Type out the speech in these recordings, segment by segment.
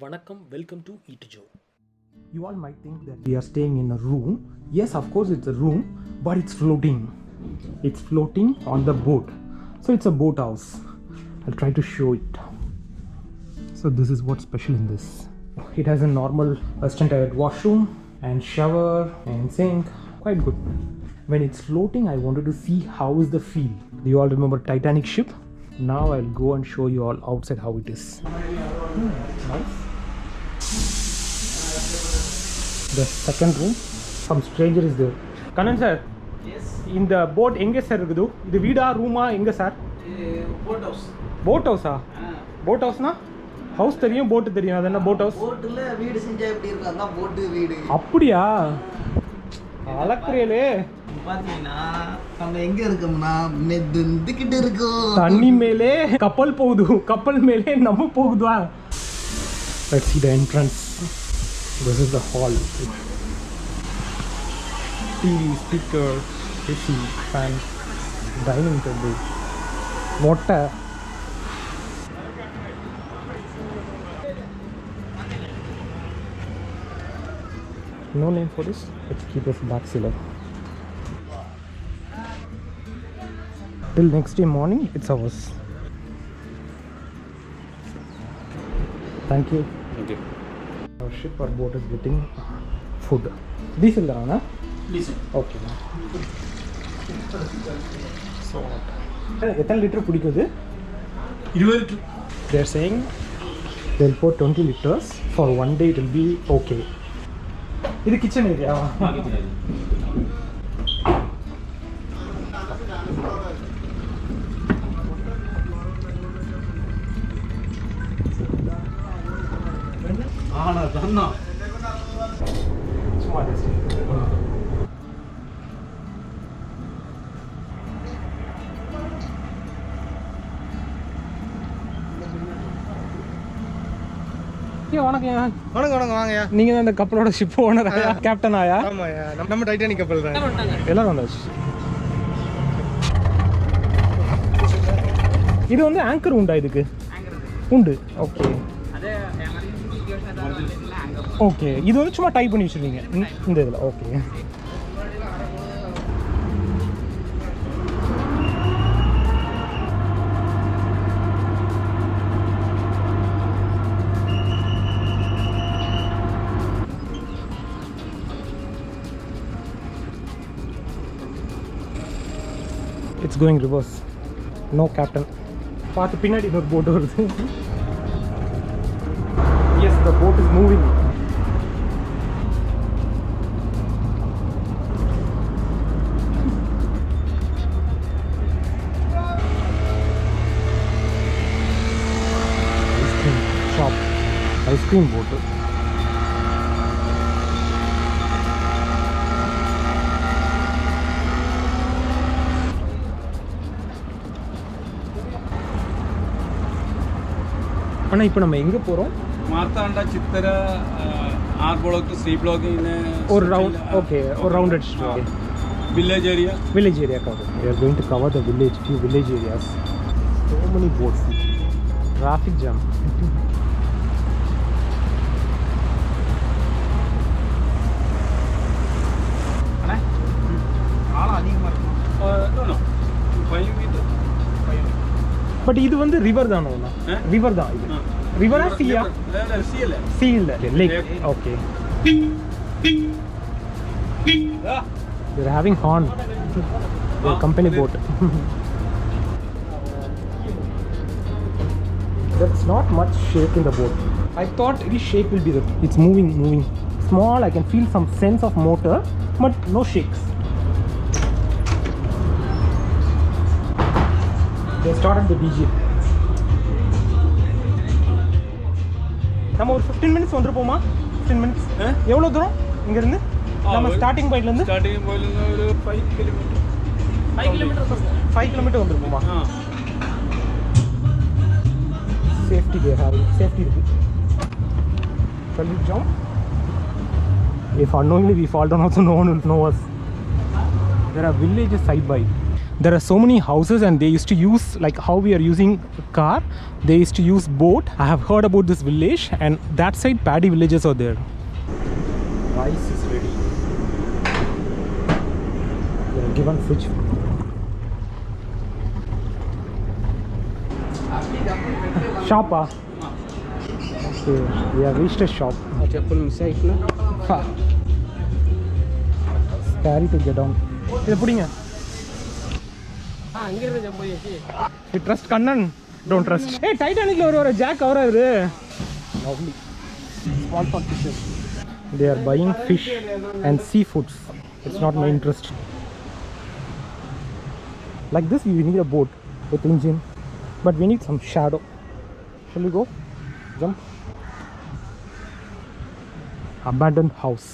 Vanakkam, welcome to e2jo. You all might think that we are staying in a room. Yes, of course it's a room, but it's floating. It's floating on the boat. So it's a boat house. I'll try to show it. So this is what's special in this. It has a normal western toilet washroom and shower and sink. Quite good. When it's floating, I wanted to see how is the feel. Do you all remember Titanic ship? Now I'll go and show you all outside how it is. Nice. The second room. Some stranger is there. Kanan sir. Yes. In the boat, enge sir irukudu? Idu veeda rooma enga sir? Boat house. Boat house ah? Boat house na? House theriyum, boat theriyum. Adha enna boat house? Boat la veedu senja eppadi irukku adha boat veedu. அப்படியா? அலக்குறியலே. பாத்தீங்கன்னா நம்ம எங்க இருக்கோம்னா மெதுந்துக்கிட்டு இருக்கோம். தண்ணி மேலே கப்பல் போகுது. கப்பல் மேலே நம்ம போகுதா? Let's see the entrance. This is the hall. TV, speaker, AC, fan, dining table, water. No name for this. Let's keep this back sealer. Till next day morning, it's ours. Thank you. Thank you. Our ship or boat is getting food. Diesel na? Diesel. Okay. So, எத்தனை litre பிடிக்குது? 20 litre. They are saying they'll pour 20 liters for one day. It will be okay. இது kitchen area. ஆனா தண்ணா சும்மா வணக்கம். வணக்கம் வாங்கயா. நீங்க தான் இந்த கப்பலோட ஷிப் ஓனர் ஆயா, கேப்டன் ஆயா? ஆமாயா, நம்ம டைட்டானிக் கப்பல் தான். எல்லாரும் வந்தாச்சு. இது வந்து ஆங்கர் உண்டா? இதுக்கு உண்டு. Okay okay. இது வந்து சும்மா டைப் பண்ணி வச்சிருக்கீங்க இந்த இதில். Okay. It's going reverse. No captain. பார்த்து பின்னாடி இன்னொரு போட் வருது. Yes, the boat is moving. Ice cream shop. Ice cream boat. அண்ணா இப்போ நம்ம எங்கே போகிறோம்? மார்த்தாண்டா சித்திர ஆர் பிளாக் சி பிளாக் ஒரு ரவுண்ட். ஓகே, ஒரு ரவுண்ட் அடிச்சுட்டு village area. Village area cover. We are going to cover the village, few village areas. So many boats. Traffic jam. அண்ணா ஆளா அதிகமா இருக்கு. No 5 metre. பட் இது வந்து ரிவர் தானோ? River தான் இது. ரிவரா சீயா? சி இல்ல. சீ இல்ல, lake. Okay. They're having horn. Their company boat. There's not much shake in the boat. I thought this shake will be there. It's moving. Small. I can feel some sense of motor, but no shakes. They started the DJ. நம்ம ஒரு 15 minutes வந்துருப்போமா? 15 minutes. எவ்வளோ தூரம் இங்க இருந்து? நம்ம starting பாயிண்ட்ல இருந்து ஒரு 5 kilometre. 5 kilometre வந்துருப்போமா? Safety they're having. Safety இருக்கு. Shall we jump? If unknowingly we fall down also, no one will know us. There are villages side by. there are so many houses, and they used to use, like how we are using car, they used to use boat. I have heard about this village, and that side paddy villages are there. Rice is ready. They are given fridge. Shop ah? Okay, we have reached a shop. Scary to get down. Hey, putting it. You trust Kannan? Don't trust. Hey, Titanic or a jack or a lovely. Small pot fishes. They are buying fish and seafoods. It's not my interest. Like this, we need a boat with engine, but we need some shadow. Shall we go? Jump. Abandoned house.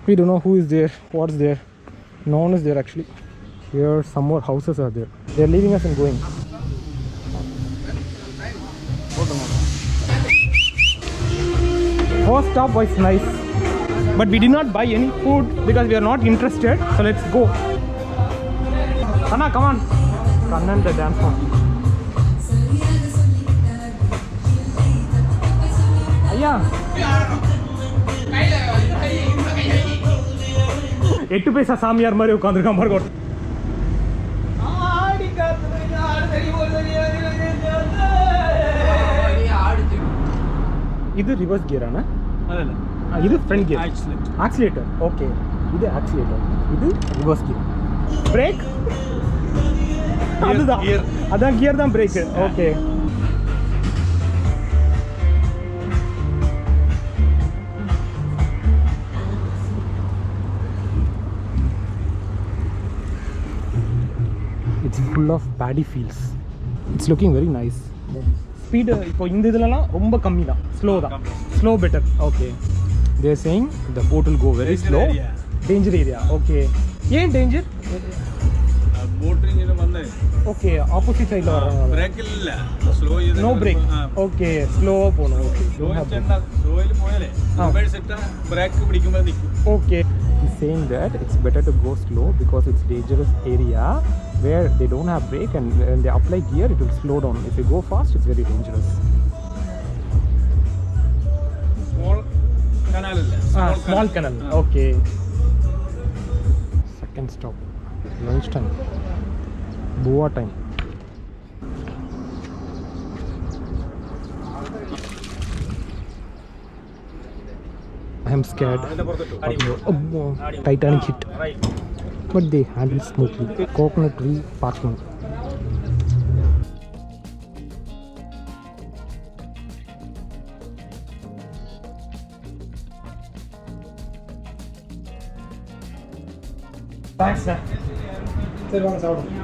We don't know who is there, what's there. No one is there actually. Here some more houses are there. They are leaving us and going. First stop was nice, but we did not buy any food because we are not interested. So let's go. Anna, come on. Kannan the dance form. Ayya. 8 पैसा सामियार मारे उकांद्र मार को ಇದು reverse gear ಅಣ್ಣ അതല്ല ಇದು front gear accelerator accelerator okay ಇದು accelerator ಇದು ರಿವರ್ಸ್ ಗಿಯರ್ ಬ್ರೇಕ್ அதுதான் அதான் கியர் தான் break okay It's full of paddy fields. It's looking very nice. Speed இப்போ இந்த இதெல்லாம் ரொம்ப கம்மி தான், ஸ்லோ தான், slow better. Okay, they are saying the boat will go very slow. Danger area. Okay, ஏன் danger? போட்டிங் இது வந்து ஓகே, ஆப்போசிட் சைடுல வராங்க. பிரேக் இல்ல, ஸ்லோ இது நோ பிரேக். ஓகே, ஸ்லோவா போணும். ஓகே, സ്ലോയിൽ പോയാലേ റിവേഴ്സ് ഇട്ടാ ബ്രേക്ക് പിടിക്കുമ്പോൾ നിൽക്കും. Okay, he's saying that it's better to go slow because it's dangerous area where they don't have brake, and when they apply gear it will slow down. If you go fast it's very dangerous. Small canal അല്ല, Small canal. Okay, second stop, lunch time, Boa time. I am scared. Oh, Titanic hit. But they handle smoothly. Coconut tree parking. Thanks, sir. சரி வாங்க சாப்பிடுங்க.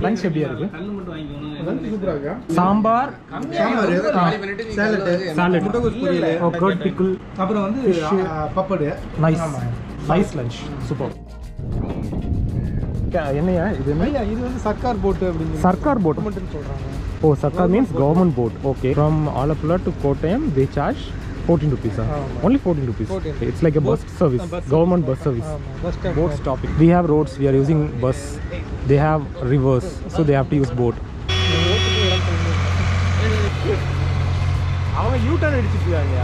Lunch எப்படியா இருக்கு? கல்லு மட்டும் வாங்கிக்கணும். Lunch சூப்பரா இருக்கா? சாம்பார், சாலட், முட்டைகோஸ் பொரியல், curd pickle, அப்புறம் வந்து பப்படு. nice. Nice lunch. Super. என்னையா இது என்ன? ஐயா இது வந்து சர்க்கார் போட் அப்படிங்க. சர்க்கார் boat மட்டும் சொல்றாங்க. Oh, Sarkar means government boat. Okay. From Alapula to Kottayam, they charge 14 rupees. Only 14 rupees. 14. It's like a bus service, government bus service. Bus stop. Boat stopping. We have roads, we are using bus. They have rivers, so they have to use boat. அவங்க you turn அடிச்சிட்டு இருக்காங்க.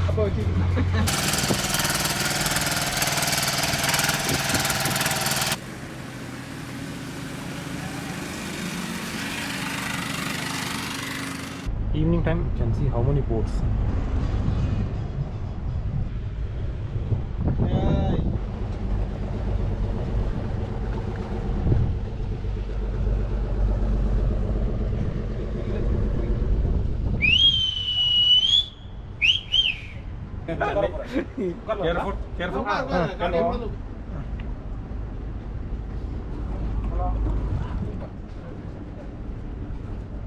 அப்ப வச்சு Evening time, you can see how many boats. Careful, careful.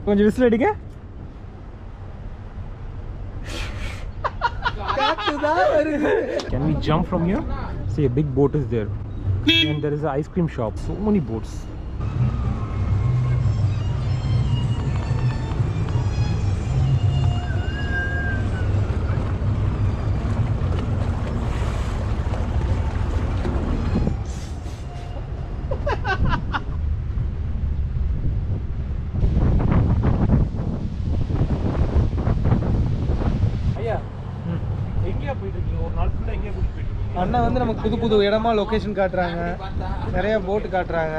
கொஞ்சம் whistle அடிங்க. Can we jump from here? See, a big boat is there, and there is an ice cream shop. So many boats. அண்ணன் வந்து நமக்கு புது புது இடமா location காட்டுறாங்க, நிறைய போட்டு காட்டுறாங்க.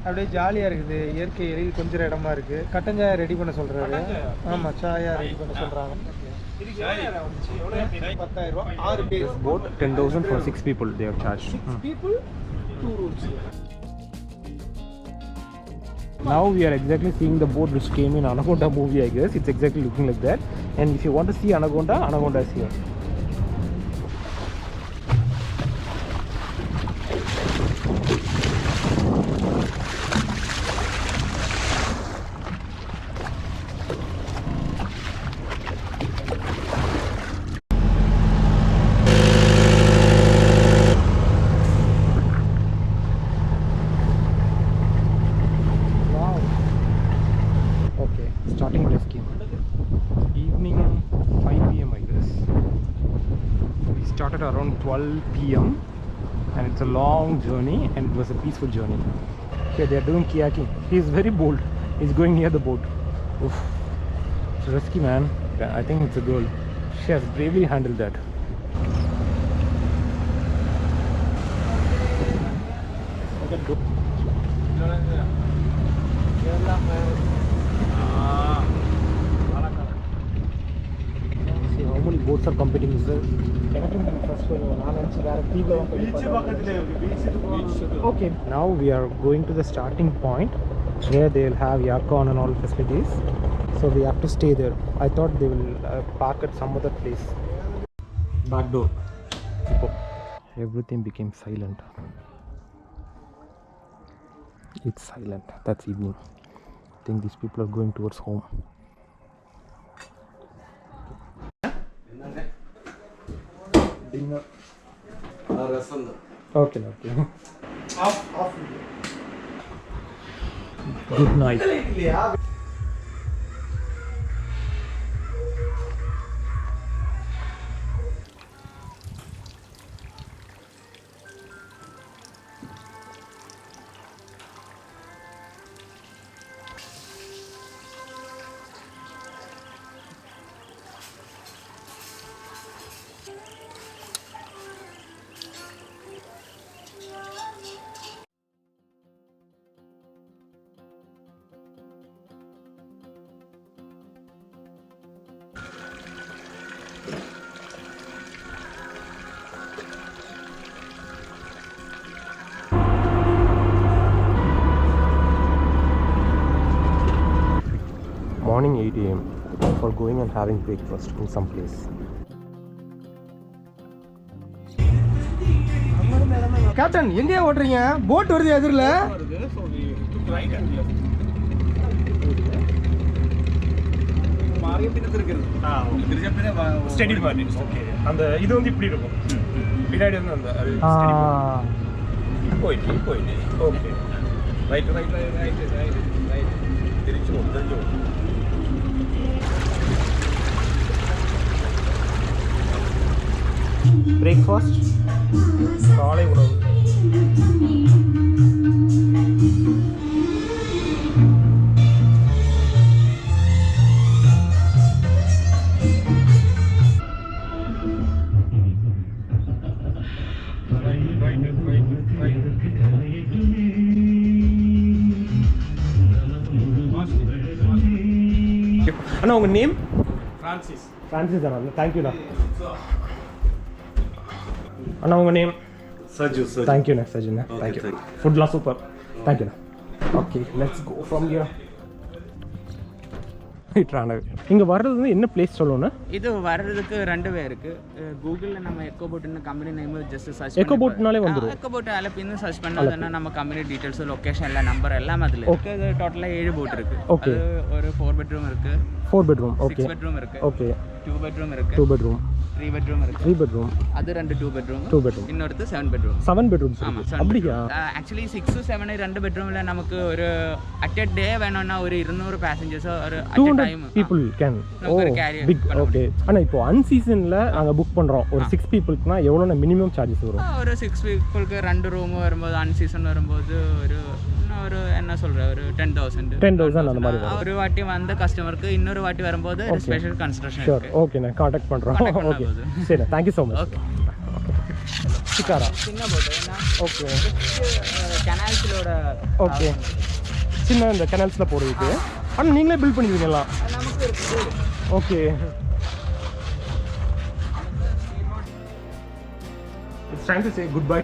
அப்படியே ஜாலியாக இருக்குது. இயற்கை எழில் கொஞ்சம் இடமா இருக்குது. கட்டன் சாயா ரெடி பண்ண சொல்கிறாரு. ஆமாம், சாயா ரெடி பண்ண சொல்கிறாங்க. 10,000 ரூபா 6 பேர். Boat 10,000 for 6 people they have charged. 6 people 2 rooms. Now we are exactly seeing the boat which came in Anaconda movie, I guess. It's exactly looking like that. And if you want to see Anaconda is here. Starting place came evening 5 p.m. I guess. We started around 12 p.m. and it's a long journey and it was a peaceful journey. Okay, they are doing kayaking. He is very bold. He's going near the boat. Oof. It's risky, man. I think it's a girl. She has bravely handled that. See how many boats are competing is there? Okay, now we are going to the starting point where they will have aircon and all facilities, so we have to stay there. I thought they will park at some other place. Back door. Everything became silent. It's silent. That's evening. I think these people are going towards home. Dinner. Okay. Off. Good night. Morning 8 a.m. for going and having breakfast in some place. Captain எங்கேயா ஓட்டுறீங்க? Boat வருது எதிரில். அந்த இது வந்து இப்படி இருக்கும். பின்னாடி வந்து அந்த போயிட்டு ஓகே ரைட் திருச்சி பிரேக்ஃபாஸ்ட் காலை உணவு. அண்ணா உங்கள் நேம்? ஃப்ரான்சிஸ் அண்ணா. தேங்க்யூண்ணா. அண்ணா உங்கள் நேம்? சஜு. தேங்க்யூண்ணா சஜுண்ணா. தேங்க்யூ. ஃபுட்லாம் சூப்பர். தேங்க்யூண்ணா. Okay, let's go from here. இங்கே வர்றது வந்து என்ன பிளேஸ் சொல்லணும்னா? இது வர்றதுக்கு 2 வே இருக்குது. கூகுளில் நம்ம எக்கோ போட்டுன்னு company name just search Echo போட்னாலே வந்துடும். எக்கோ போட்டு அதில் பின்னு சர்ச் பண்ணாதுன்னா நம்ம கம்பெனி டீட்டெயில்ஸ், லொக்கேஷன், எல்லாம் நம்பர் எல்லாம் அதில் இருக்குது. அது டோட்டலாக 7 போட் இருக்குது. ஓகே. ஒரு 4 பெட்ரூம் இருக்குது. 4 பெட்ரூம். ஓகே. 6 பெட்ரூம் இருக்குது. ஓகே. 2 பெட்ரூம் இருக்குது. 2 பெட்ரூம். 3 பெட்ரூம் இருக்குது. 3 பெட்ரூம். அது 2 2 பெட்ரூம். 2 பெட்ரூம். இன்னொருத்து 7 பெட்ரூம். 7 பெட்ரூம்ஸ். ஆமாம். அப்படியா? ஆக்சுவலி 6 7 2 பெட்ரூமில் நமக்கு ஒரு அட் எ டே வேணும்னா ஒரு 200 பேசஞ்சர்ஸோ ஒரு 200 people can. Oh big. Okay. ஆனால் இப்போ அன்சீசனில் நாங்கள் புக் பண்ணுறோம் ஒரு 6 பீப்புள்க்குனா எவ்வளோ மினிமம் சார்ஜஸ் வரும்? ஒரு 6 பீப்புளுக்கு 2 ரூம் வரும்போது அன்சீசன் வரும்போது ஒரு என்ன சொல்கிறேன் ஒரு 10,000 அந்த மாதிரி வரும். ஒரு வாட்டி வந்த கஸ்டமருக்கு இன்னொரு வாட்டி வரும்போது ஒரு ஸ்பெஷல் கன்ஸ்ட்ரக்ஷன். ஷூர். ஓகே, நான் காண்டாக்ட் பண்ணுறோம். ஓகே சரி, thank you so much. Okay. Chikara சின்ன போட்டு ஏன்னா ஓகே கெனால்ஸிலோட ஓகே சின்ன இந்த கெனல்ஸில் போடுறதுக்கு ஆனால் நீங்களே பில்ட் பண்ணிடுவீங்களா நமக்கு இருக்குது okay it's time to say good bye